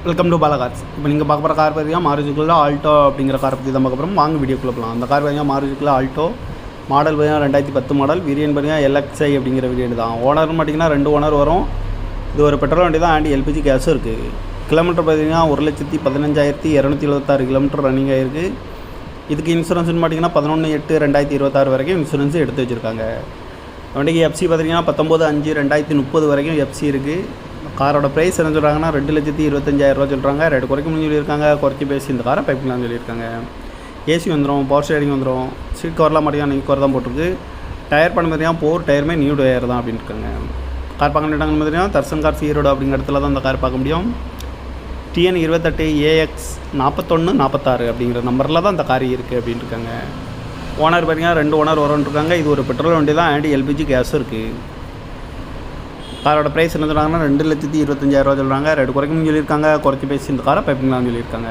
Welcome to Bala cars. இப்போ நீங்கள் பார்க்க போகிற கார் பார்த்தீங்கன்னா மாருதிக்குள்ள ஆல்டோ அப்படிங்கிற காரை பற்றி தான் பார்க்க போகிறோம். வாங்க வீடியோக்குள்ளே போகலாம். அந்த கார் பார்த்தீங்கன்னா மாருதிக்குள்ள ஆல்டோ மாடல் பார்த்தீங்கன்னா 2010 மாடல். வேரியன்ட் பார்த்தீங்கன்னா LXi அப்படிங்கிற வேரியன்ட் தான். ஓனர்னு பார்த்தீங்கன்னா 2 ஓனர் வரும். இது ஒரு பெட்ரோல் வண்டி தான். அண்ட் LPG கேஸும் இருக்குது. கிலோமீட்டர் பார்த்தீங்கன்னா 1,15,276 கிலோமீட்டர் ரன்னிங் ஆகிருக்கு. இதுக்கு இன்சூரன்ஸ்னு பார்த்தீங்கன்னா 11/8/2026 வரைக்கும் இன்சூரன்ஸ் எடுத்து வச்சுருக்காங்க. வண்டிக்கு எஃப்சி பார்த்தீங்கன்னா 19/5/2030 வரைக்கும் எஃப்சி இருக்குது. காரோட ப்ரைஸ் என்ன சொல்கிறாங்கன்னா 2,25,000 சொல்கிறாங்க. ரேட்டு குறைக்க முடியும் சொல்லியிருக்காங்க. குறைச்சி பேசி இந்த காரை பைப்லான்னு சொல்லியிருக்காங்க. ஏசி வந்துடும், பவர் ஸ்டேரிங் வந்துடும். சீட் கவர்லாம் பார்த்தீங்கன்னா நீங்கள் கவர் தான் போட்டிருக்கு. டயர் பண்ண பார்த்தீங்கன்னா 4 டயருமே நியூ டயர் தான் அப்படின்னு இருக்காங்க. கார் பார்க்க வேண்டியவங்க பார்த்தீங்கன்னா தர்சன் கார்ஸ் ஈரோடு அப்படிங்கிற இடத்துல தான் இந்த கார் பார்க்க முடியும். TN 28 AX 4146 அப்படிங்கிற நம்பரில் தான் இந்த கார் இருக்குது அப்படின்னு இருக்காங்க. ஓனர் பார்த்தீங்கன்னா 2 ஓனர் வரும்ன்ட்ருக்காங்க. இது ஒரு பெட்ரோல் வண்டி தான். அண்ட் LPG கேஸும் இருக்குது. காரோட ப்ரைஸ் என்ன சொல்கிறாங்கன்னா 2,25,000 சொல்கிறாங்க. ரேட்டு குறைக்கணும்னு சொல்லியிருக்காங்க. குறைச்சி பேசி இந்த காரை பைப்பிங்களான்னு சொல்லியிருக்காங்க.